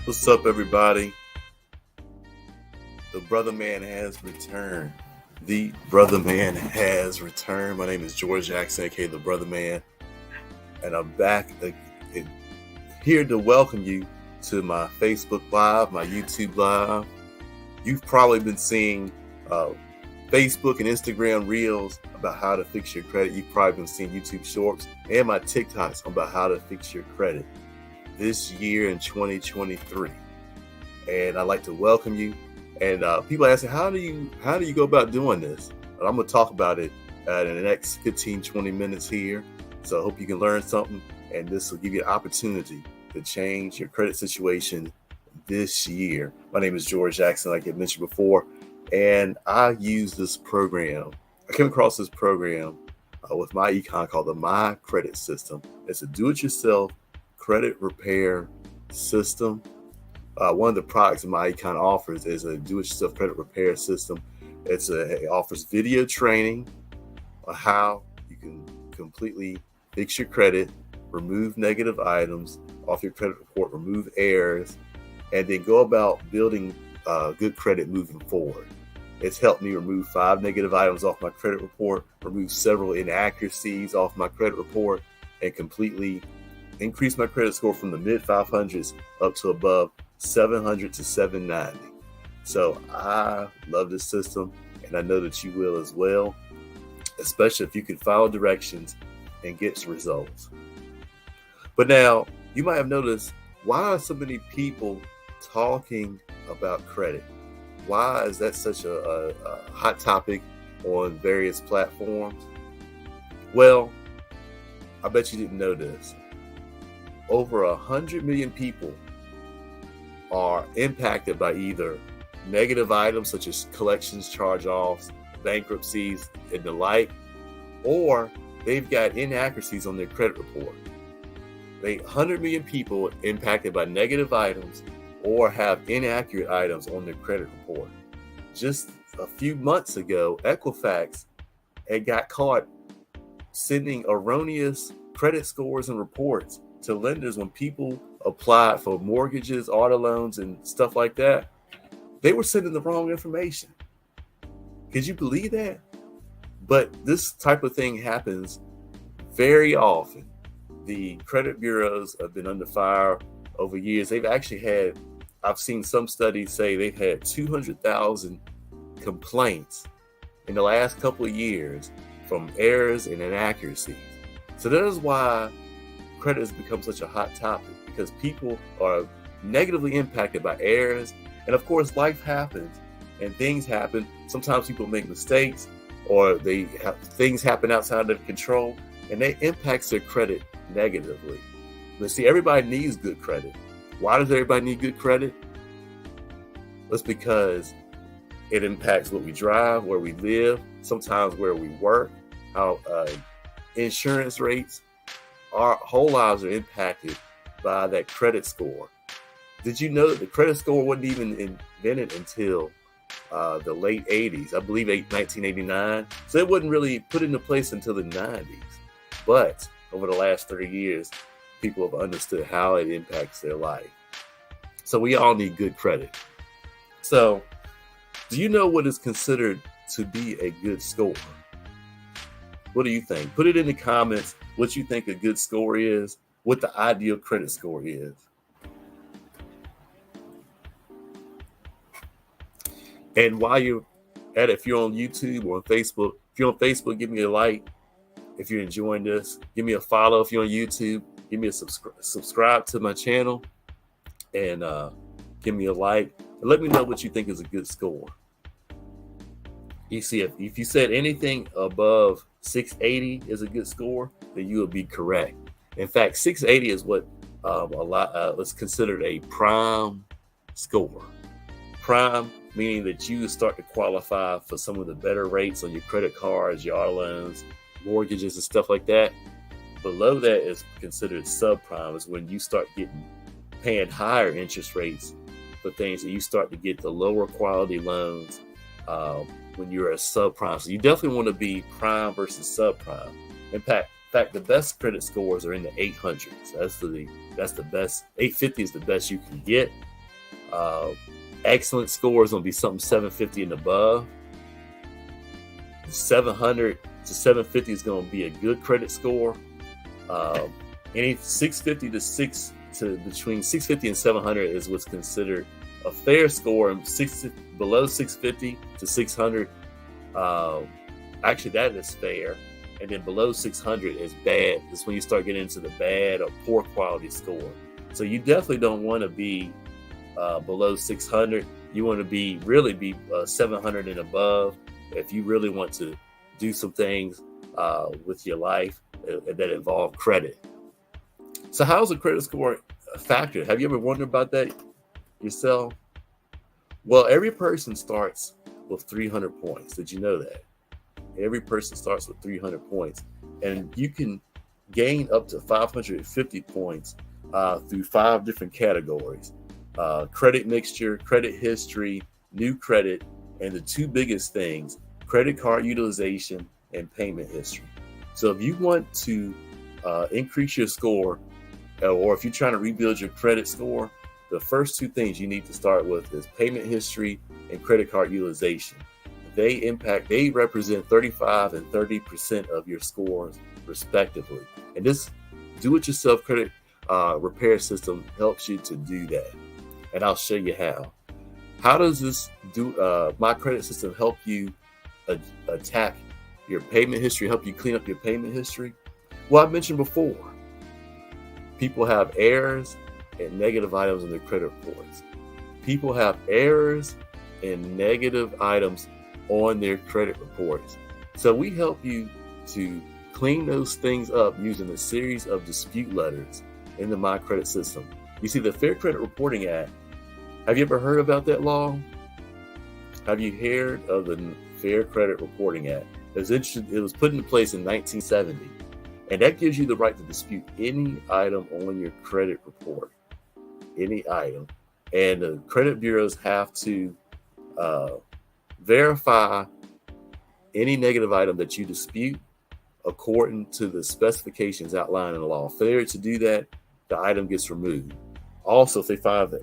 What's up, everybody? The Brothaman has returned. The Brothaman has returned. My name is George Jackson, aka the Brothaman, and I'm back here to welcome you to my Facebook Live, my YouTube Live. You've probably been seeing Facebook and Instagram Reels about how to fix your credit. You've probably been seeing YouTube Shorts and my TikToks about how to fix your credit this year in 2023. And I'd like to welcome you. And people ask me, how do you go about doing this? And I'm going to talk about it in the next 15, 20 minutes here. So I hope you can learn something, and this will give you an opportunity to change your credit situation this year. My name is George Jackson, like I mentioned before, and I use this program. I came across this program with my econ called the My Credit System. It's a do-it-yourself credit repair system. One of the products that my econ offers is a do-it-yourself credit repair system. It offers video training on how you can completely fix your credit, remove negative items off your credit report, remove errors, and then go about building good credit moving forward. It's helped me remove 5 negative items off my credit report, remove several inaccuracies off my credit report, and completely increase my credit score from the mid 500s up to above 700 to 790. So I love this system, and I know that you will as well, especially if you can follow directions and get results. But now, you might have noticed, why are so many people talking about credit? Why is that such a hot topic on various platforms? Well, I bet you didn't know this. Over 100 million people are impacted by either negative items such as collections, charge-offs, bankruptcies, and the like, or they've got inaccuracies on their credit report. 100 million people impacted by negative items or have inaccurate items on their credit report. Just a few months ago, Equifax had got caught sending erroneous credit scores and reports to lenders when people applied for mortgages, auto loans, and stuff like that. They were sending the wrong information. Could you believe that? But this type of thing happens very often. The credit bureaus have been under fire over years. I've seen some studies say they've had 200,000 complaints in the last couple of years from errors and inaccuracies. So that is why credit has become such a hot topic, because people are negatively impacted by errors. And of course, life happens and things happen. Sometimes people make mistakes, or things happen outside of control, and that impacts their credit negatively. But see, everybody needs good credit. Why does everybody need good credit? That's because it impacts what we drive, where we live, sometimes where we work, how insurance rates. Our whole lives are impacted by that credit score. Did you know that the credit score wasn't even invented until the late 80s? I believe 1989. So it wasn't really put into place until the 90s. But over the last 30 years, people have understood how it impacts their life. So we all need good credit. So do you know what is considered to be a good score? What do you think? Put it in the comments what you think a good score is, what the ideal credit score is. And while you're at it, if you're on YouTube or on Facebook, if you're on Facebook, give me a like. If you're enjoying this, give me a follow. If you're on YouTube, give me a subscribe to my channel, and give me a like. And let me know what you think is a good score. You see, if you said anything above 680 is a good score, then you will be correct. In fact, 680 is what is considered a prime score. Prime meaning that you start to qualify for some of the better rates on your credit cards, your auto loans, mortgages, and stuff like that. Below that is considered subprime. Is when you start paying higher interest rates for things, that you start to get the lower quality loans when you're a subprime. So you definitely want to be prime versus subprime. In fact, the best credit scores are in the 800s. That's the best. 850 is the best you can get. Uh, Excellent score is going to be something 750 and above. 700 to 750 is going to be a good credit score. Any 650 to between 650 and 700 is what's considered a fair score, and below 650 to 600, actually that is fair, and then below 600 is bad. That's when you start getting into the bad or poor quality score. So you definitely don't want to be below 600. You want to be 700 and above if you really want to do some things with your life that involve credit. So how is a credit score a factor? Have you ever wondered about that yourself? Well, every person starts with 300 points. Did you know that? Every person starts with 300 points, and you can gain up to 550 points through 5 different categories: credit mixture, credit history, new credit, and the 2 biggest things: credit card utilization and payment history. So if you want to increase your score, or if you're trying to rebuild your credit score, the first 2 things you need to start with is payment history and credit card utilization. They represent 35 and 30% of your scores respectively. And this do-it-yourself credit repair system helps you to do that. And I'll show you how. How does this My Credit System help you attack your payment history, help you clean up your payment history? Well, I mentioned before, people have errors and negative items in their credit reports. People have errors and negative items on their credit reports. So we help you to clean those things up using a series of dispute letters in the My Credit System. You see, the Fair Credit Reporting Act, have you ever heard about that law? Have you heard of the Fair Credit Reporting Act? It was put into place in 1970, and that gives you the right to dispute any item on your credit report, any item. And the credit bureaus have to verify any negative item that you dispute according to the specifications outlined in the law. Failure to do that, the item gets removed. Also, if they find that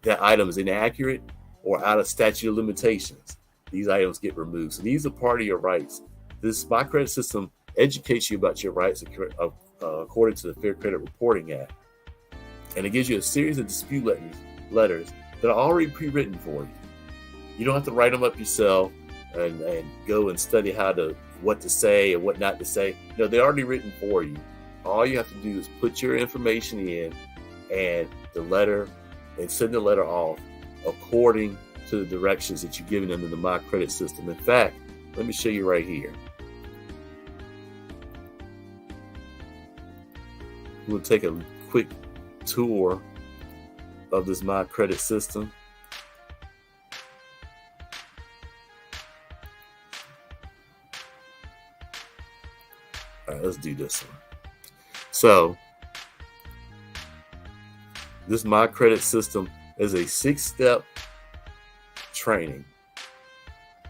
that item is inaccurate or out of statute of limitations, these items get removed. So these are part of your rights. This My Credit System educates you about your rights according to the Fair Credit Reporting Act. And it gives you a series of dispute letters that are already pre-written for you. You don't have to write them up yourself and go and study what to say and what not to say. No, they're already written for you. All you have to do is put your information in and send the letter off according to the directions that you're giving them in the My Credit System. In fact, let me show you right here. We'll take a quick tour of this My Credit System. All right, let's do this one. So, this My Credit System is a 6-step training.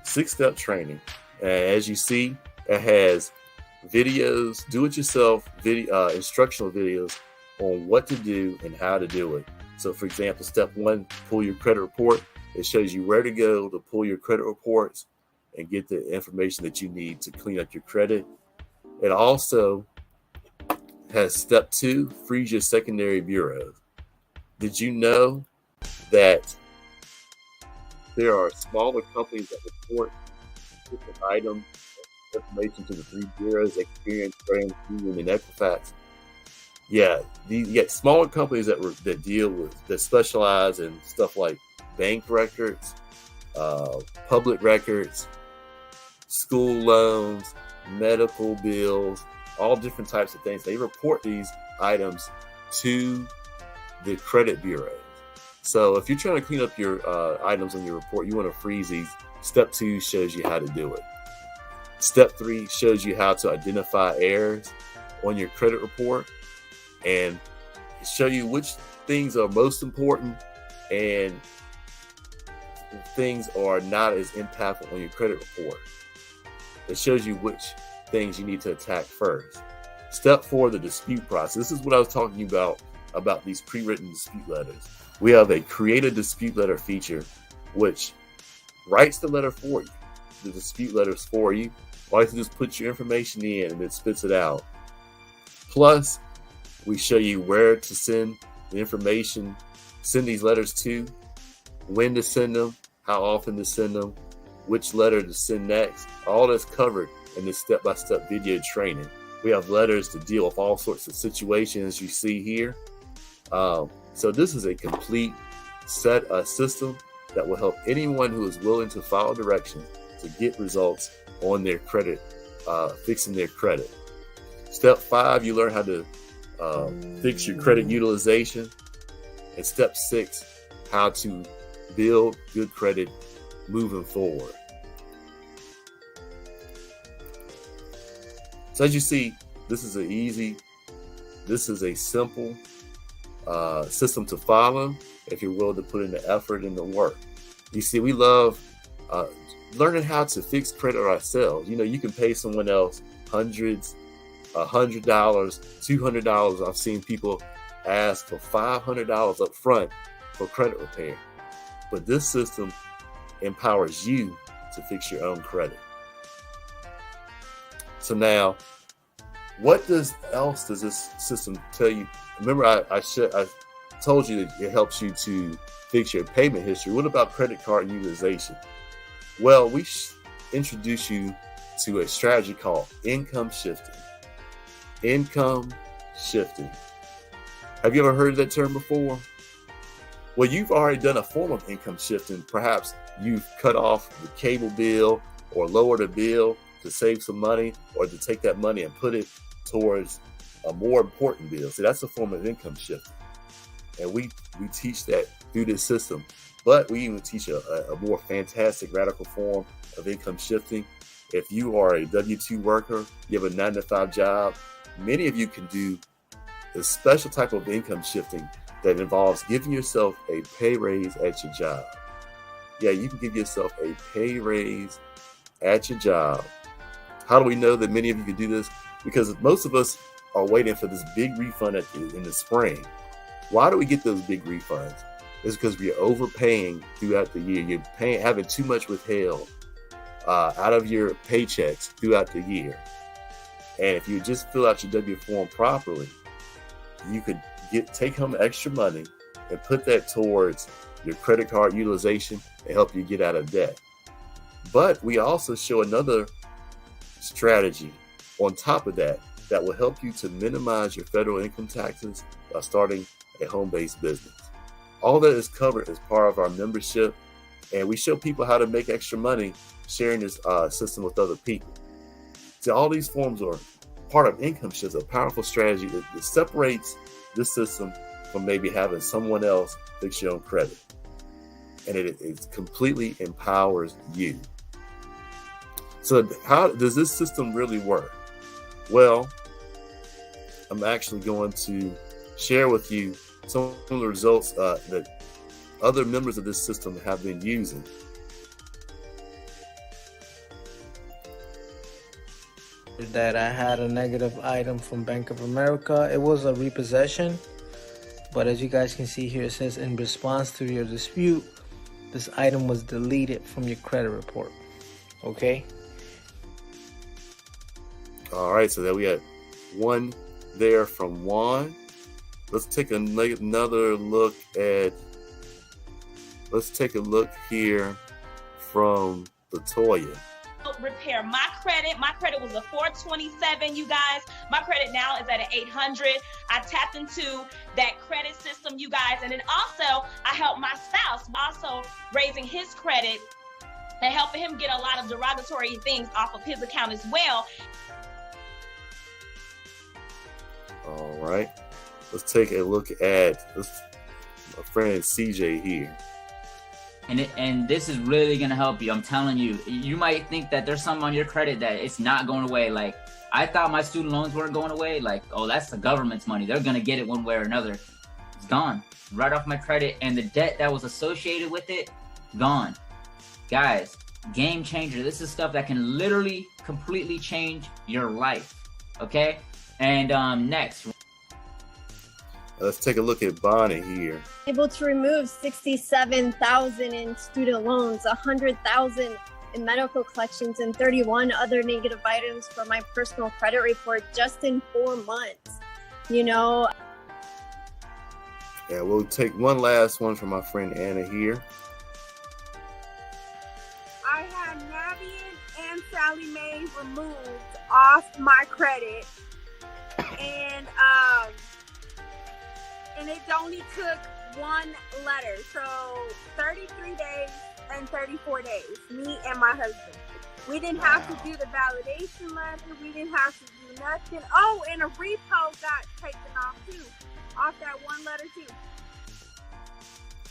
6-step training. As you see, it has videos, do-it-yourself instructional videos on what to do and how to do it. So, for example, step 1, pull your credit report. It shows you where to go to pull your credit reports and get the information that you need to clean up your credit. It also has step 2, freeze your secondary bureaus. Did you know that there are smaller companies that report different items, information to the 3 bureaus: Experian, Graham, Union, and Equifax? Yeah, you get smaller companies that specialize in stuff like bank records, public records, school loans, medical bills, all different types of things. They report these items to the credit bureau. So if you're trying to clean up your items on your report, you want to freeze these. Step 2 shows you how to do it. Step 3 shows you how to identify errors on your credit report and show you which things are most important and things are not as impactful on your credit report. It shows you which things you need to attack first. Step 4, the dispute process. This is what I was talking about about these pre-written dispute letters. We have a create a dispute letter feature, which writes the letter for you, the dispute letters for you. All you have to do is put your information in and it spits it out. Plus, we show you where to send the information, send these letters to, when to send them, how often to send them, which letter to send next. All that's covered in this step-by-step video training. We have letters to deal with all sorts of situations you see here. So this is a complete system that will help anyone who is willing to follow directions to get results on their credit, fixing their credit. Step 5, you learn how to fix your credit utilization. And step 6, how to build good credit moving forward. So as you see, this is a simple system to follow if you're willing to put in the effort and the work. You see, we love learning how to fix credit ourselves. You know, you can pay someone else hundreds, $100, $200. I've seen people ask for $500 up front for credit repair. But this system empowers you to fix your own credit. So now, what else does this system tell you? Remember, I told you that it helps you to fix your payment history. What about credit card utilization? Well, we introduce you to a strategy called income shifting. Income shifting. Have you ever heard of that term before? Well, you've already done a form of income shifting. Perhaps you've cut off the cable bill or lowered a bill to save some money, or to take that money and put it towards a more important bill. So that's a form of income shifting. And we teach that through this system. But we even teach a more fantastic, radical form of income shifting. If you are a W-2 worker, you have a 9-to-5 job, many of you can do a special type of income shifting that involves giving yourself a pay raise at your job. Yeah, you can give yourself a pay raise at your job. How do we know that many of you can do this? Because most of us are waiting for this big refund in the spring. Why do we get those big refunds? It's because we're overpaying throughout the year. You're having too much withheld out of your paychecks throughout the year. And if you just fill out your W form properly, you could take home extra money and put that towards your credit card utilization and help you get out of debt. But we also show another strategy on top of that will help you to minimize your federal income taxes by starting a home-based business. All that is covered as part of our membership, and we show people how to make extra money sharing this system with other people. So all these forms are part of income shift, a powerful strategy that separates this system from maybe having someone else fix your own credit. And it completely empowers you. So how does this system really work? Well, I'm actually going to share with you some of the results that other members of this system have been using. That I had a negative item from Bank of America. It was a repossession, but as you guys can see here, it says in response to your dispute, this item was deleted from your credit report. Okay. All right, so there we had one there from Juan. Let's take another look at. Let's take a look here from Latoya. Repair my credit. My credit was a 427, you guys. My credit now is at an 800. I tapped into that credit system, you guys. And then also, I helped my spouse also raising his credit and helping him get a lot of derogatory things off of his account as well. All right. Let's take a look at my friend CJ here. And this is really going to help you. I'm telling you, you might think that there's something on your credit that it's not going away. Like, I thought my student loans weren't going away. Like, oh, that's the government's money. They're going to get it one way or another. It's gone right off my credit. And the debt that was associated with it, gone. Guys, game changer. This is stuff that can literally completely change your life. Okay? And next. Let's take a look at Bonnie here. Able to remove 67,000 in student loans, 100,000 in medical collections, and 31 other negative items for my personal credit report just in 4 months. You know. Yeah, we'll take one last one from my friend Anna here. I had Navian and Sally Mae removed off my credit, and it only took one letter, so 33 days and 34 days, me and my husband. We didn't have to do the validation letter, we didn't have to do nothing. Oh, and a repo got taken off too, off that one letter too.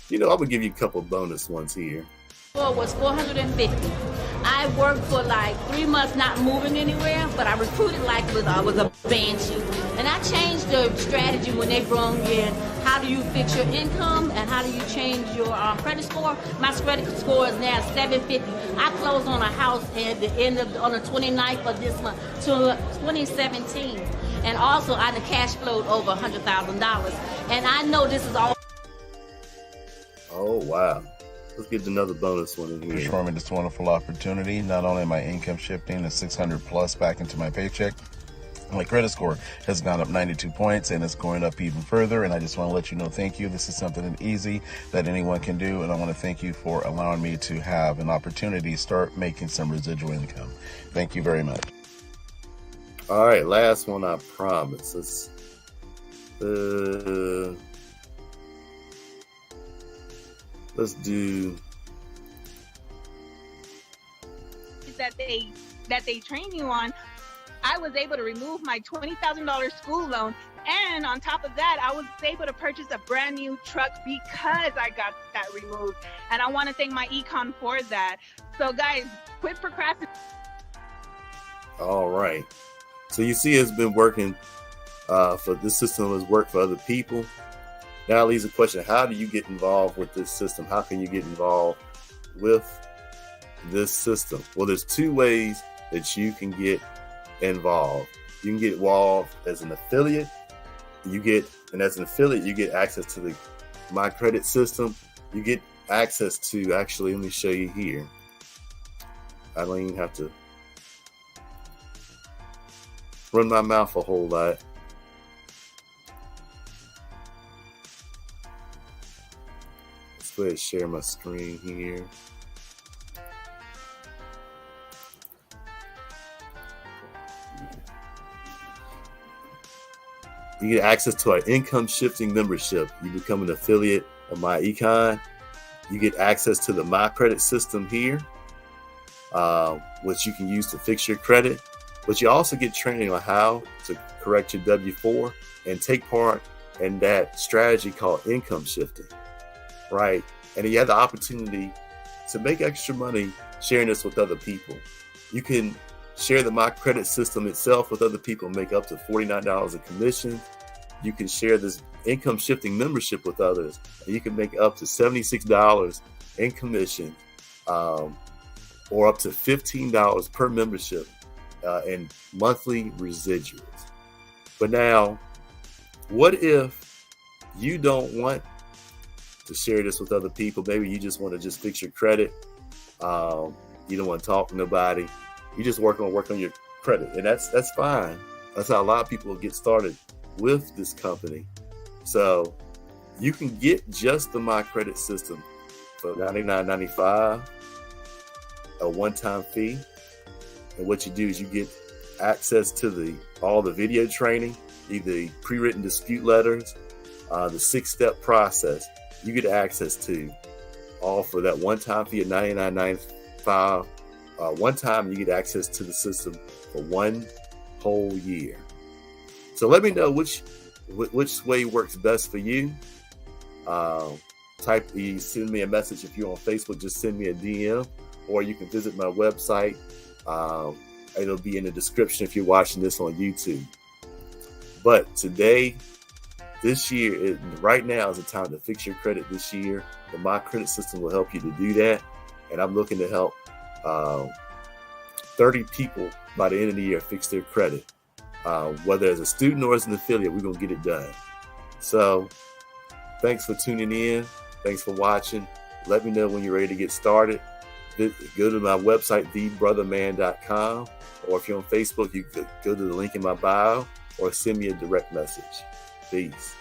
You know, I would give you a couple bonus ones here. Was 450. I worked for like 3 months not moving anywhere, but I recruited like I was a banshee. And I changed the strategy when they brought in how do you fix your income and how do you change your credit score. My credit score is now 750. I closed on a house at the end of on the 29th of this month, 2017. And also I had cash flowed over $100,000. And I know this is all. Oh, wow. Let's get another bonus one in here. For me this wonderful opportunity. Not only am my income shifting to 600 plus back into my paycheck, my credit score has gone up 92 points and it's going up even further. And I just want to let you know, thank you. This is something easy that anyone can do. And I want to thank you for allowing me to have an opportunity to start making some residual income. Thank you very much. All right, last one, I promise. Let's do that they train you on. I was able to remove my $20,000 school loan, and on top of that, I was able to purchase a brand new truck because I got that removed. And I want to thank my econ for that. So guys, quit procrastinating. all right. So you see, it's been working for this system has worked for other people. Now leaves the question: how do you get involved with this system? How can you get involved with this system? Well, there's two ways that you can get involved. You can get involved as an affiliate. And as an affiliate, you get access to the My Credit system. You get access to, actually, let me show you here. I don't even have to run my mouth a whole lot. Let's go ahead and share my screen here. You get access to our income shifting membership. You become an affiliate of My Econ. You get access to the My Credit system here, which you can use to fix your credit. But you also get training on how to correct your W-4 and take part in that strategy called income shifting, right? And you have the opportunity to make extra money sharing this with other people. You can share the My Credit system itself with other people, make up to $49 in commission. You can share this income shifting membership with others, and you can make up to $76 in commission, or up to $15 per membership in monthly residuals. But now, what if you don't want to share this with other people? Maybe you just want to just fix your credit. You don't want to talk to nobody. You just work on your credit, and that's fine. That's how a lot of people get started with this company. So you can get just the My Credit system for $99.95, a one-time fee. And what you do is you get access to all the video training, the pre-written dispute letters, the 6-step process. You get access to all for that one-time fee of $99.95. One time you get access to the system for 1 whole year. So let me know which way works best for you. You send me a message if you're on Facebook. Just send me a DM, or you can visit my website. It'll be in the description if you're watching this on YouTube. But today, this year, right now is the time to fix your credit this year. The My Credit system will help you to do that. And I'm looking to help 30 people by the end of the year fix their credit. Whether as a student or as an affiliate, we're going to get it done. So thanks for tuning in. Thanks for watching. Let me know when you're ready to get started. Go to my website, thebrotherman.com, or if you're on Facebook, you could go to the link in my bio or send me a direct message. Peace.